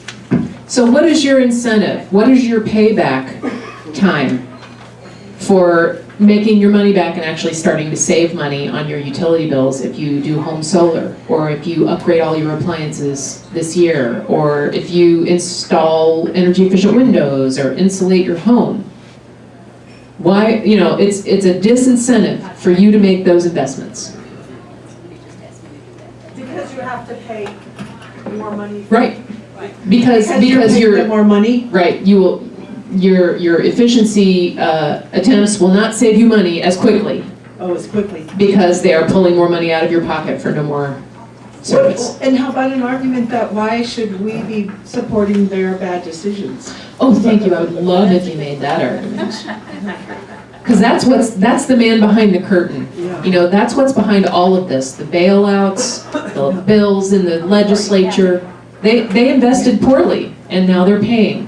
So what is your incentive? What is your payback time for making your money back and actually starting to save money on your utility bills if you do home solar, or if you upgrade all your appliances this year, or if you install energy efficient windows or insulate your home? Why, you know, it's a disincentive for you to make those investments. Because you have to pay more money. Right. Because you're more money. Right. Your efficiency attempts will not save you money as quickly. Oh, as quickly. Because they are pulling more money out of your pocket for no more service. And how about an argument that why should we be supporting their bad decisions? Oh, thank you. I would love if you made that argument. Because that's the man behind the curtain. Yeah. You know, that's what's behind all of this. The bailouts, the bills in the legislature. They invested poorly, and now they're paying.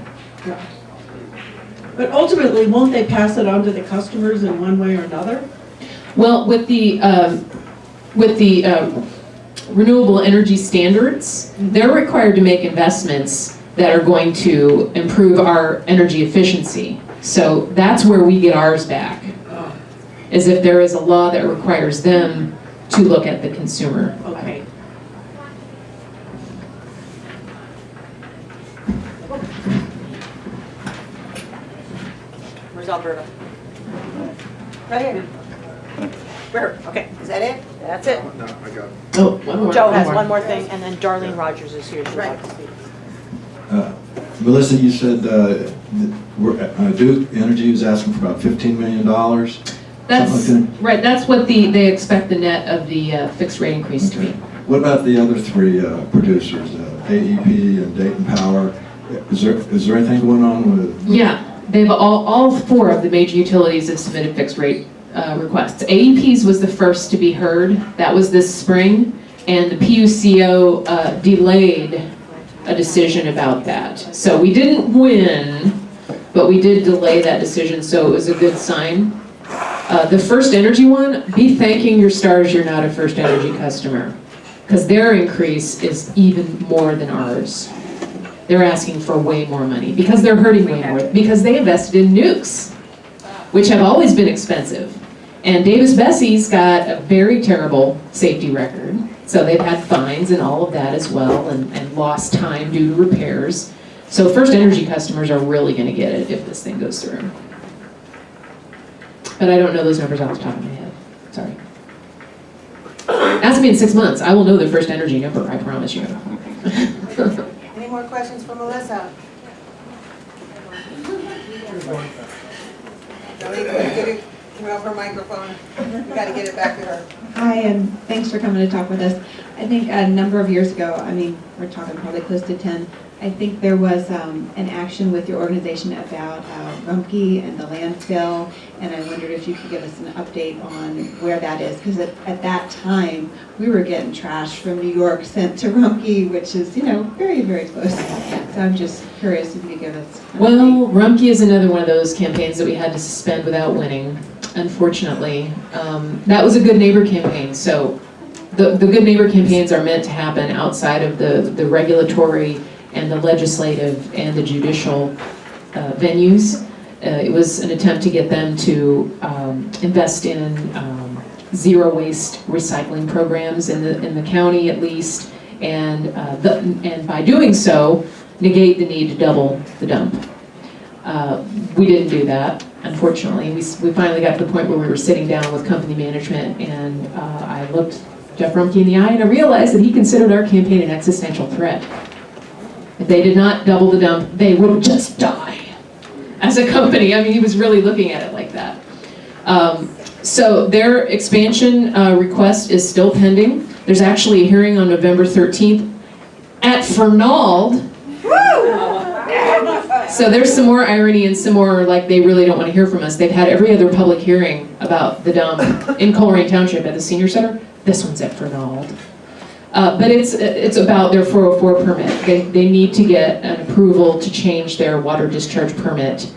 But ultimately, won't they pass it on to the customers in one way or another? Well, with the renewable energy standards, they're required to make investments that are going to improve our energy efficiency. So that's where we get ours back, is if there is a law that requires them to look at the consumer. Okay. Where's Alberta? Right here. Where? Okay, is that it? That's it. No, I got it. Oh, one more. Joe has one more thing, and then Darlene Rogers is here. She'd like to speak. Melissa, you said Duke Energy was asking for about $15 million. That's right. That's what they expect the net of the fixed rate increase to be. What about the other 3 producers, AEP and Dayton Power? Is there anything going on with? Yeah, they've all 4 of the major utilities have submitted fixed rate requests. AEP's was the first to be heard. That was this spring, and the PUCO delayed a decision about that. So we didn't win, but we did delay that decision, so it was a good sign. The First Energy one, be thanking your stars you're not a First Energy customer, because their increase is even more than ours. They're asking for way more money, because they're hurting way more, because they invested in nukes, which have always been expensive. And Davis-Bessie's got a very terrible safety record. So they've had fines and all of that as well, and lost time due to repairs. So First Energy customers are really going to get it if this thing goes through. But I don't know those numbers off the top of my head. Sorry. Ask me in 6 months. I will know the First Energy number, I promise you. Any more questions for Melissa? Turn off her microphone. We gotta get it back to her. Hi, and thanks for coming to talk with us. I think a number of years ago, I mean, we're talking probably close to 10, I think there was an action with your organization about Rumpke and the landfill, and I wondered if you could give us an update on where that is, because at that time, we were getting trash from New York sent to Rumpke, which is, you know, very, very close. So I'm just curious if you could give us an Well, Rumpke is another one of those campaigns that we had to suspend without winning, unfortunately. That was a good neighbor campaign, so the good neighbor campaigns are meant to happen outside of the regulatory and the legislative and the judicial venues. It was an attempt to get them to invest in zero waste recycling programs in the county at least, and by doing so, negate the need to double the dump. We didn't do that, unfortunately. We finally got to the point where we were sitting down with company management, and I looked Jeff Rumpke in the eye and I realized that he considered our campaign an existential threat. If they did not double the dump, they would just die as a company. I mean, he was really looking at it like that. So their expansion request is still pending. There's actually a hearing on November 13th at Fernald. So there's some more irony and some more like they really don't want to hear from us. They've had every other public hearing about the dump in Coleraine Township at the senior center. This one's at Fernald. But it's about their 404 permit. They need to get an approval to change their water discharge permit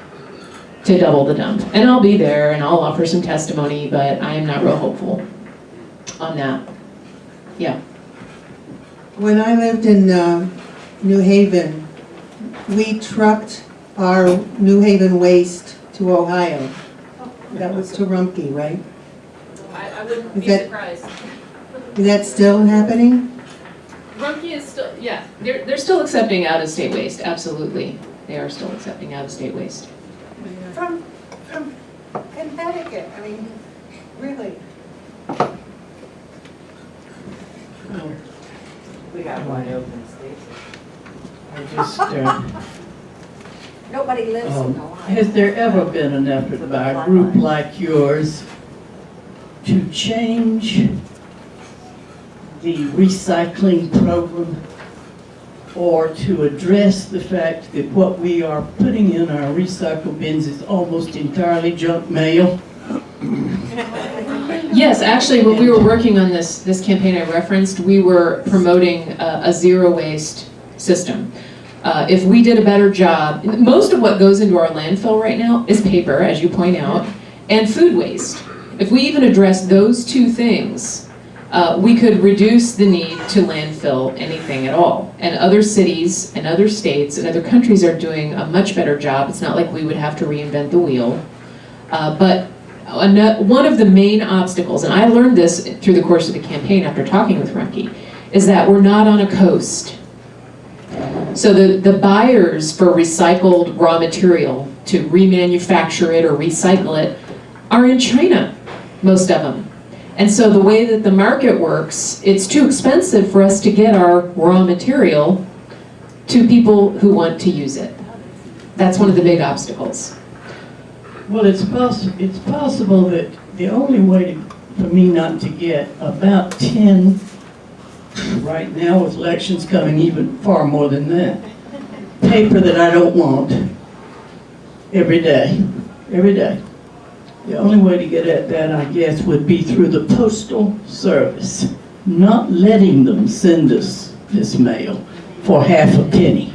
to double the dump. And I'll be there and I'll offer some testimony, but I am not real hopeful on that. Yeah. When I lived in New Haven, we trucked our New Haven waste to Ohio. That was to Rumpke, right? I wouldn't be surprised. Is that still happening? Rumpke is still, yeah, they're still accepting out-of-state waste, absolutely. They are still accepting out-of-state waste. From Connecticut, I mean, really. We got wide open states. I just, Nobody lives in Ohio. has there ever been an effort by a group like yours to change the recycling program or to address the fact that what we are putting in our recycle bins is almost entirely junk mail? Yes, actually, when we were working on this campaign I referenced, we were promoting a zero waste system. If we did a better job, most of what goes into our landfill right now is paper, as you point out, and food waste. If we even address those two things, we could reduce the need to landfill anything at all. And other cities and other states and other countries are doing a much better job. It's not like we would have to reinvent the wheel. But one of the main obstacles, and I learned this through the course of the campaign after talking with Rumpke, is that we're not on a coast. So the buyers for recycled raw material to remanufacture it or recycle it are in China, most of them. And so the way that the market works, it's too expensive for us to get our raw material to people who want to use it. That's one of the big obstacles. Well, it's possible that the only way for me not to get about 10, right now with elections coming, even far more than that, paper that I don't want every day. The only way to get at that, I guess, would be through the Postal Service, not letting them send us this mail for half a penny,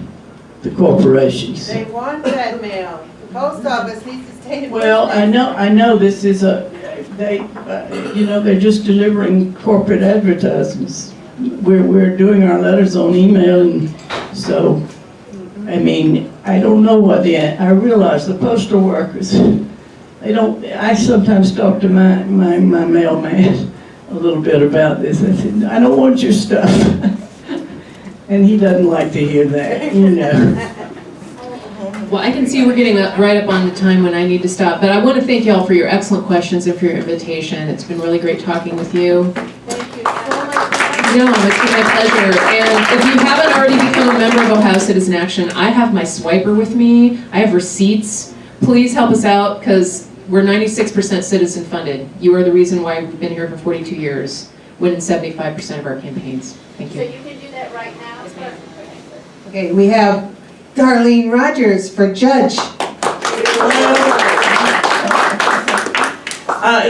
the corporations. They want that mail. The post office needs to stay in business. Well, I know this is they're just delivering corporate advertisements. We're doing our letters on email, and so, I mean, I don't know what I realize the postal workers, I sometimes talk to my mailman a little bit about this. I said, I don't want your stuff. And he doesn't like to hear that, you know. Well, I can see we're getting right up on the time when I need to stop, but I want to thank you all for your excellent questions and for your invitation. It's been really great talking with you. Thank you so much. No, it's been my pleasure. And if you haven't already become a member of Ohio Citizen Action, I have my swiper with me. I have receipts. Please help us out, because we're 96% citizen funded. You are the reason why we've been here for 42 years, winning 75% of our campaigns. Thank So you. you can do that right now? Okay, we have Darlene Rogers for judge.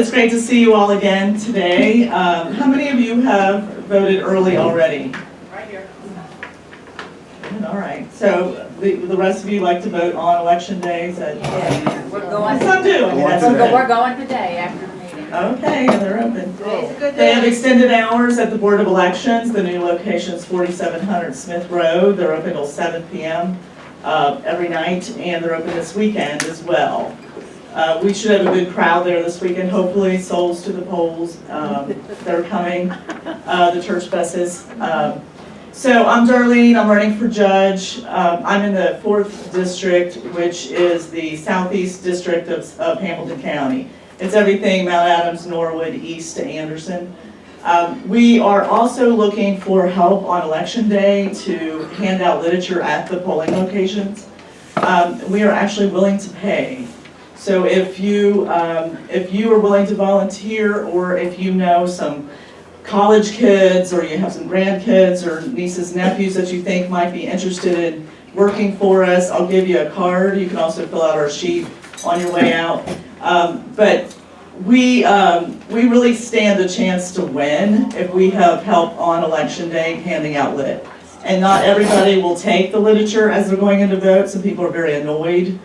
It's great to see you all again today. How many of you have voted early already? Right here. All right, so the rest of you like to vote on election days? We're going. Some do. I mean, that's okay. We're going today after the meeting. Okay, they're open. Today's a good They have day. extended hours at the Board of Elections. The new location is 4700 Smith Road. They're open till 7 p.m. Every night, and they're open this weekend as well. We should have a good crowd there this weekend, hopefully, souls to the polls. They're coming, the church buses. So I'm Darlene, I'm running for judge. I'm in the 4th district, which is the southeast district of Hamilton County. It's everything Mount Adams, Norwood, east to Anderson. We are also looking for help on election day to hand out literature at the polling locations. We are actually willing to pay. So if you are willing to volunteer, or if you know some college kids, or you have some grandkids or nieces, nephews that you think might be interested in working for us, I'll give you a card. You can also fill out our sheet on your way out. But we really stand a chance to win if we have help on election day handing out lit. And not everybody will take the literature as they're going in to vote. Some people are very annoyed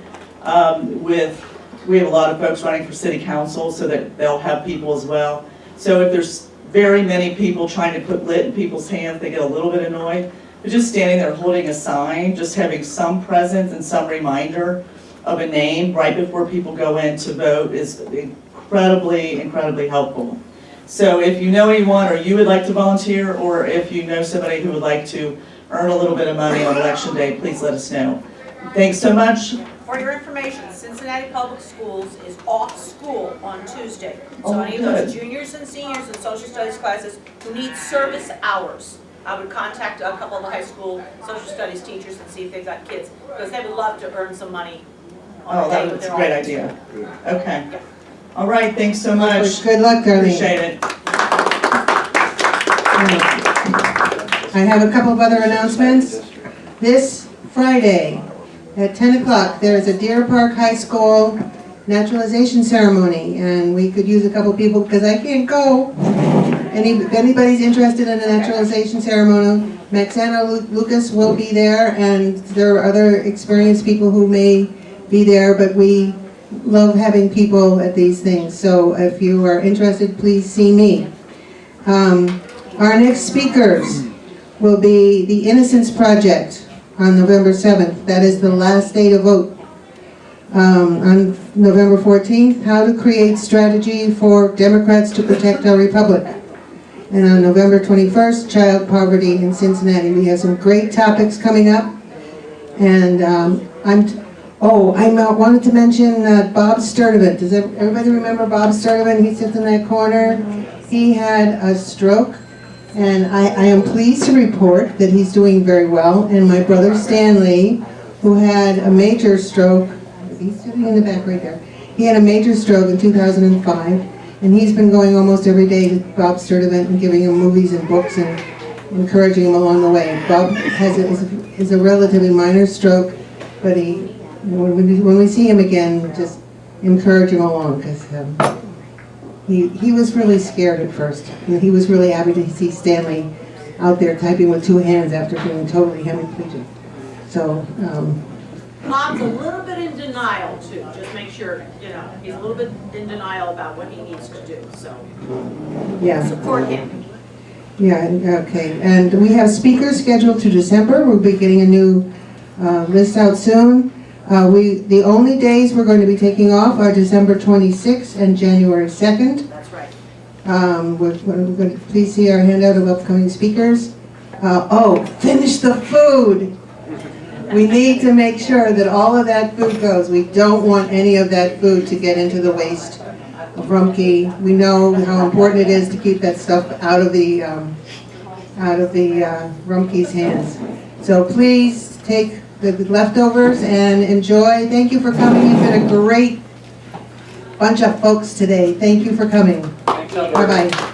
we have a lot of folks running for city council, so that they'll have people as well. So if there's very many people trying to put lit in people's hands, they get a little bit annoyed. But just standing there holding a sign, just having some presence and some reminder of a name right before people go in to vote is incredibly, incredibly helpful. So if you know anyone, or you would like to volunteer, or if you know somebody who would like to earn a little bit of money on election day, please let us know. Thanks so much. For your information, Cincinnati Public Schools is off school on Tuesday. So Oh, any of those good. juniors and seniors in social studies classes who need service hours, I would contact a couple of the high school social studies teachers and see if they've got kids, because they would love to earn some money on Oh, the day that's they're a great off. idea. Okay. All right, thanks so much. Good luck, Darlene. Appreciate it. I have a couple of other announcements. This Friday at 10 o'clock, there is a Deer Park High School naturalization ceremony, and we could use a couple people because I can't go. If anybody's interested in a naturalization ceremony, Maxana Lucas will be there, and there are other experienced people who may be there, but we love having people at these things. So if you are interested, please see me. Our next speakers will be the Innocence Project on November 7th. That is the last day to vote. On November 14th, how to create strategy for Democrats to protect our republic. And on November 21st, child poverty in Cincinnati. We have some great topics coming up. And I wanted to mention Bob Sturdivant. Does everybody remember Bob Sturdivant? He sits in that corner. He had a stroke. And I am pleased to report that he's doing very well. And my brother Stanley, who had a major stroke, he's sitting in the back right there. He had a major stroke in 2005, and he's been going almost every day to Bob Sturdivant and giving him movies and books and encouraging him along the way. Bob is a relatively minor stroke, but when we see him again, just encourage him along, because he was really scared at first, and he was really happy to see Stanley out there typing with two hands after being totally hemiplegic. So, Bob's a little bit in denial too, just make sure, he's a little bit in denial about what he needs to do, so yeah. support him. Yeah, okay. And we have speakers scheduled to December. We'll be getting a new list out soon. The only days we're going to be taking off are December 26th and January 2nd. That's right. We're going to please see our handout of upcoming speakers. Finish the food. We need to make sure that all of that food goes. We don't want any of that food to get into the waste of Rumpke. We know how important it is to keep that stuff out of the Rumpke's hands. So please take the leftovers and enjoy. Thank you for coming. You've been a great bunch of folks today. Thank you for coming. Bye-bye.